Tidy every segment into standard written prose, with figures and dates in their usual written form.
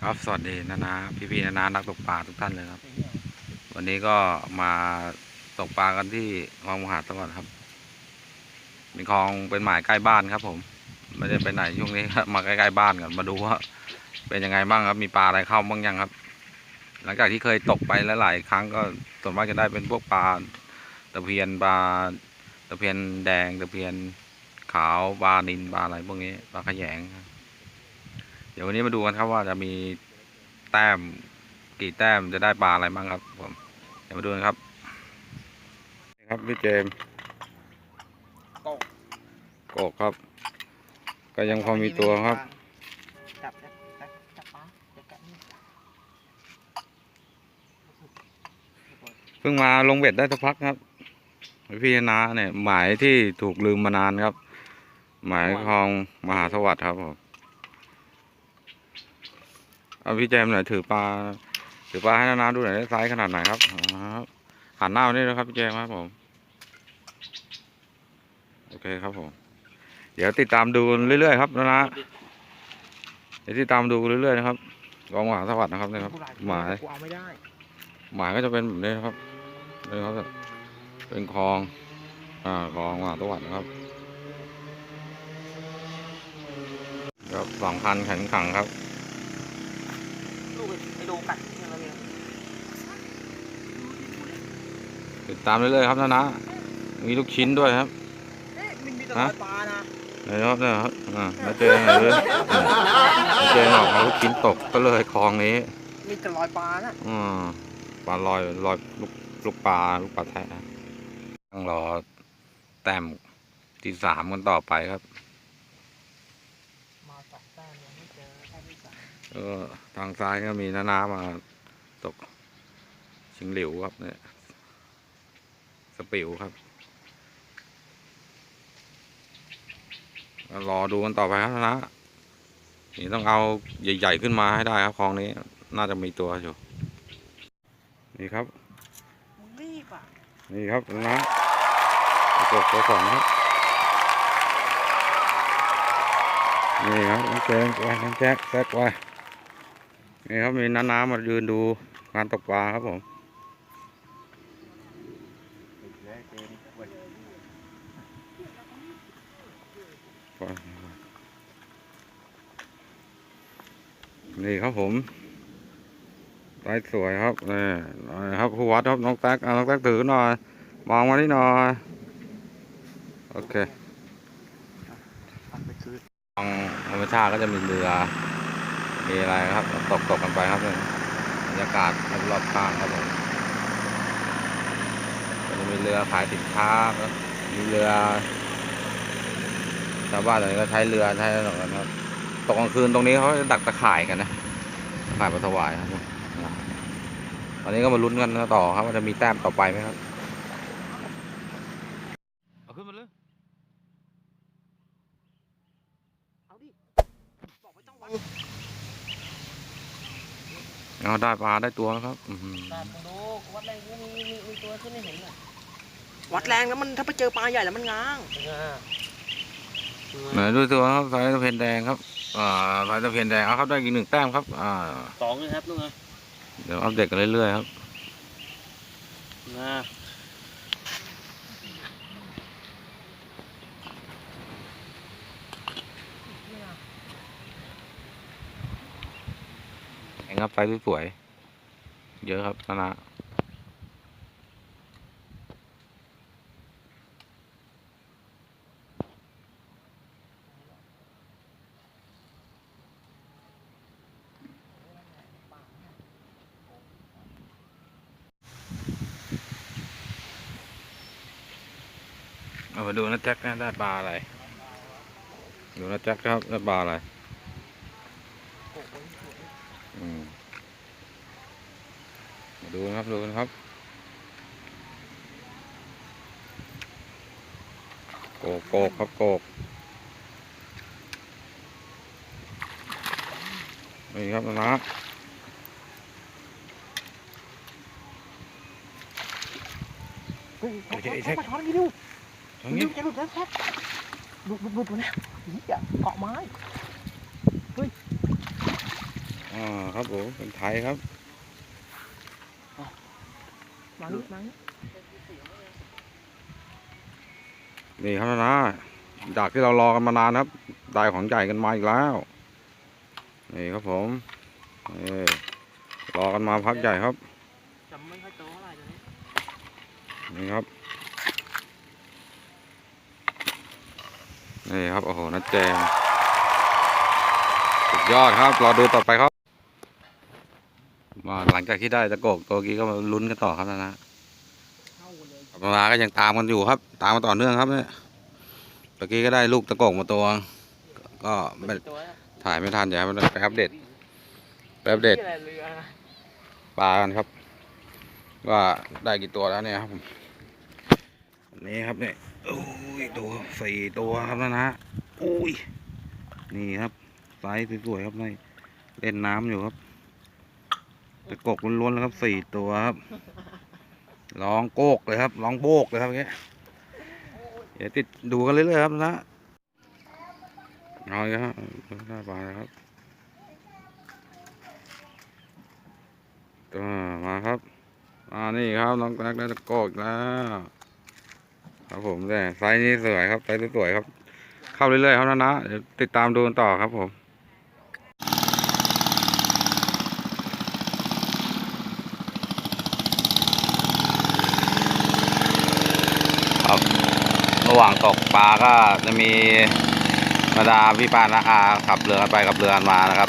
ครับสวัสดีนาพี่นานักตกปลาทุกท่านเลยครับวันนี้ก็มาตกปลากันที่คลองมหาสวัสดิ์ครับเป็นคลองเป็นหมายใกล้บ้านครับผมไม่ได้ไปไหนช่วงนี้ครับมาใกล้ๆบ้านกันมาดูว่าเป็นยังไงบ้างครับมีปลาอะไรเข้าบ้างยังครับหลังจากที่เคยตกไปหลายๆครั้งก็ส่วนมากจะได้เป็นพวกปลาตะเพียนปลาตะเพียนแดงตะเพียนขาวปลานิลปลาอะไรพวกนี้ปลาขยงเดี๋ยววันนี้มาดูกันครับว่าจะมีแต้มกี่แต้มจะได้ปลาอะไรบ้างครับผมเดี๋ยวมาดูกันครับครับพี่เจมส์โกกครับก็ยังพอมีตัวครับจับปลาจะแกะนี่เพิ่งมาลงเบ็ดได้สักพักครับพี่นาเนี่ยหมายที่ถูกลืมมานานครับหมายคลองมหาสวัสดิ์ครับผมเอาพี่เจมส์หน่อยถือปลาให้นาดูหน่อยได้ไซส์ขนาดไหนครับหันหน้ามานี่นะครับพี่เจมส์ครับผมโอเคครับผมเดี๋ยวติดตามดูเรื่อยๆครับนะเดี๋ยวติดตามดูเรื่อยๆนะครับกองมหาสวัสดิ์นะครับนี่ครับหมายก็จะเป็นแบบนี้นะครับนี่ครับเป็นคลองคลองมหาสวัสดิ์นะครับครับ2,000แข็งขังครับลูกไปดูกัดอะไรเนี่ยติดตามเรื่อยๆครับนะมีลูกชิ้นด้วยครับมันมีแต่ปลานะนะครับมาเจอไงเลยมาเจอหรอกลูกชิ้นตกก็เลยคลองนี้มีแต่รอยปลานะปลาลอยลูกปลาแท้ต้องรอแต้มที่3กันต่อไปครับมา2 แต้มยังไม่เจอแต้มที่3ทางซ้ายก็มีนามาตกชิงหลิวครับเนี่ยสปิวครับรอดูกันต่อไปครับนะนี่ต้องเอาใหญ่ๆขึ้นมาให้ได้ครับคลองนี้น่าจะมีตัวอยู่นี่ครับรีบอ่ะนี่ครับนะตกตัว2ครับนี่ครับน้องเจมส์น้องแจ็คแซกไว้นี่ครับมีน้ามายืนดูงานตกปลาครับผมนี่ครับผมไร้สวยครับนี่ครับผู้วัดครับน้องแซกน้องแซกถือหน่อยมองมาที่หน่อยโอเคของธรรมชาติก็จะมีเรือมีอะไรครับตกกันไปครับบรรยากาศรอบข้างครับผมก็จะมีเรือขายสินค้ามีเรือชาวบ้านตอนนี้ก็ใช้เรือใช้อะไรกันครับตกกลางคืนตรงนี้เขาจะดักตะข่ายกันนะตะข่ายปลาสวายครับตอนนี้ก็มาลุ้นกันต่อครับว่าจะมีแต้มต่อไปไหมครับเอาขึ้นมาเลยเอาดิบอกไม่ต้องวัดได้ปลาได้ตัวแล้วครับดูวัดแรงมีตัวขึ้นให้เห็นอ่ะวัดแรงแล้วมันถ้าไปเจอปลาใหญ่แล้วมันง้างไหนดูตัวครับสายตะเพียนแดงครับสายตะเพียนแดงเอาครับได้อีก1 แต้มครับ2เลยครับลูกนะเดี๋ยวอัปเดตกันเรื่อยๆครับแข่งครับไฟสวยๆเยอะครับนะเอามาดูนะแจ็คได้ปลาอะไรดูนะแจ็คครับได้ปลาอะไรมาดูนะครับโกกครับโกกนี่ครับนะแท็กมาช้อนกี่ดูจะหลุดแล้วแท็กหลุดนะเกาะไม้เฮ้ย ครับผมเป็นไทยครับ มานี่มานี่ นี่ครับนะจากที่เรารอกันมานานครับได้ของใหญ่กันมาอีกแล้วนี่ครับผมนี่รอกันมาพักใหญ่ครับ จำไม่ค่อยโตเท่าไหร่ตัวนี้ นี่ครับนี่ครับโอ้โหนัดแจงสุดยอดครับรอดูต่อไปครับมาหลังจากที่ได้ตะโกกตัวกี้ก็มาลุ้นกันต่อครับนะ เข้าเลย ปลาก็ยังตามกันอยู่ครับ ตามมาต่อเนื่องครับเนี่ยตะกี้ก็ได้ลูกตะโกกมาตัวก็ไม่ ตัวอะ ถ่ายไม่ทันเดี๋ยวไปอัปเดตที่อะไรเรือนะ ปลากันครับว่าได้กี่ตัวแล้วเนี่ยครับผมอันนี้ครับเนี่ยโอ้ยตัว4 ตัวครับนะโอ้ยนี่ครับไซส์สวยๆครับนี่เล่นน้ำอยู่ครับตะกกล้วนๆแล้วครับ4 ตัวครับร้องโกกเลยครับร้องโบกเลยครับเงี้ยเดี๋ยวติดดูกันเรื่อยๆครับนะเอาเลยครับหน้าปลานะครับก็มาครับนี่ครับน้องแกได้ตะโกกแล้วครับผมแต่ไซส์นี้สวยครับไซส์สวยครับเข้าเรื่อยๆครับนะเดี๋ยวติดตามดูกันต่อครับผมครับระหว่างตกปลาก็จะมีบรรดาพี่ปานาอาขับเรือกันไปกับเรือกันมานะครับ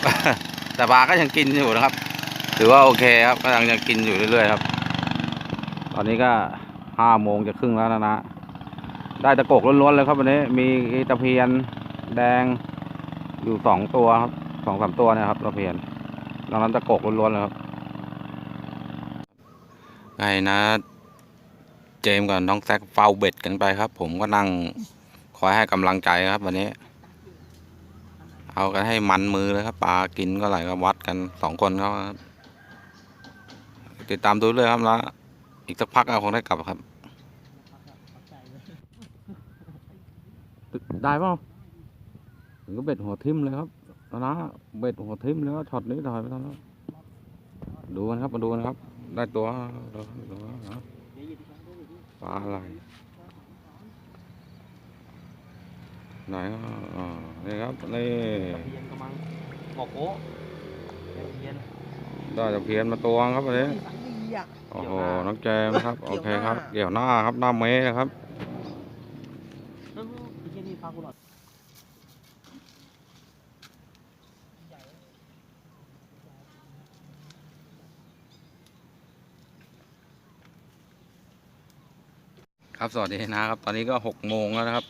แต่ปลาก็ยังกินอยู่นะครับถือว่าโอเคครับก็ยังกินอยู่เรื่อยๆครับตอนนี้ก็5 โมงจะครึ่งแล้วนะได้ตะโกกล้วนๆเลยครับวันนี้มีตะเพียนแดงอยู่2 ตัวครับ2-3 ตัวนะครับตะเพียนนอกนั้นตะโกกล้วนๆเลยครับไงนะเจมส์กับน้องแซคเฝ้าเบ็ดกันไปครับ ผมก็นั่งคอยให้กำลังใจครับวันนี้ เอากันให้มันมือเลยครับปลากินก็ไหลก็วัดกัน2 คนเขาครับติดตามดูเลยครับแล้วอีกสักพักคงได้กลับครับได้เปล่าถึงก็เบ็ดหัวทิ่มเลยครับนะเบ็ดหัวทิ่มเลยครับช็อตนี้ถอยไปทางแล้วดูกันครับมาดูกันครับได้ตัวปลาอะไรไหนนี่ครับนี่ ตะเพียนกำลังบอกโอ้ตะเพียน ได้ตะเพียนมาตัวครับวันนี้ สังดีอ่ะ โอ้โหน้องแจมครับโอเคครับ เกี่ยวหน้าเกี่ยวหน้าครับหน้าเมย์นะครับ ไอ้เหี้ยนี่พากูหน่อย ครับสวัสดีนะครับตอนนี้ก็6 โมงแล้วนะครับ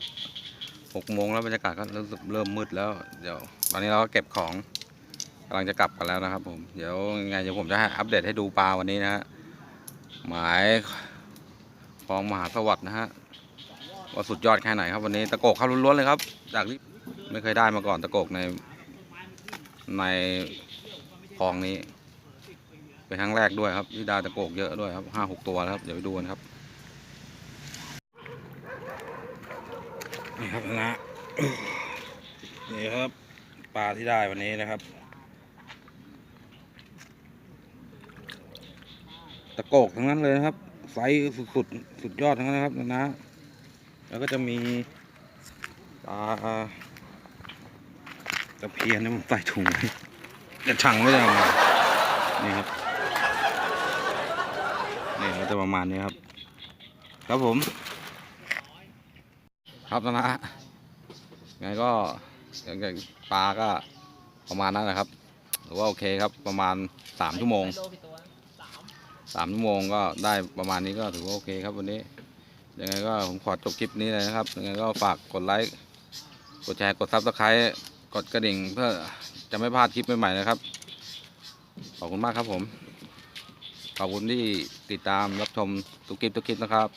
6 โมงแล้วบรรยากาศก็รู้สึกเริ่มมืดแล้วเดี๋ยวตอนนี้เราก็เก็บของกำลังจะกลับกันแล้วนะครับผมเดี๋ยวยังไงเดี๋ยวผมจะให้อัปเดตให้ดูปลาวันนี้นะฮะหมายคลองมหาสวัสดิ์นะฮะว่าสุดยอดแค่ไหนครับวันนี้ตะโกกเข้าล้วนๆเลยครับจากที่ไม่เคยได้มาก่อนตะโกกในคลองนี้เป็นครั้งแรกด้วยครับที่ได้ตะโกกเยอะด้วยครับ5-6 ตัวแล้วครับเดี๋ยวไปดูกันครับนี่ครับนะ นี่ครับปลาที่ได้วันนี้นะครับตะโกกทั้งนั้นเลยนะครับไซส์สุดยอดทั้งนั้นนะครับนะแล้วก็จะมีปลาตะเพียนนี่ผมใส่ถุงจะชั่งไม่ได้เอามานี่ครับนี่ก็จะประมาณนี้ครับครับผมครับนะไงก็อย่างปลาก็ประมาณนั้นนะครับหรือว่าโอเคครับประมาณ3 ชั่วโมง โลกี่ตัว3 ชั่วโมงก็ได้ประมาณนี้ก็ถือว่าโอเคครับวันนี้ยังไงก็ผมขอจบคลิปนี้เลยนะครับยังไงก็ฝากกดไลค์กดแชร์กดซับสไครต์กดกระดิ่งเพื่อจะไม่พลาดคลิปใหม่ๆนะครับขอบคุณมากครับผมขอบคุณที่ติดตามรับชมทุกคลิปนะครับ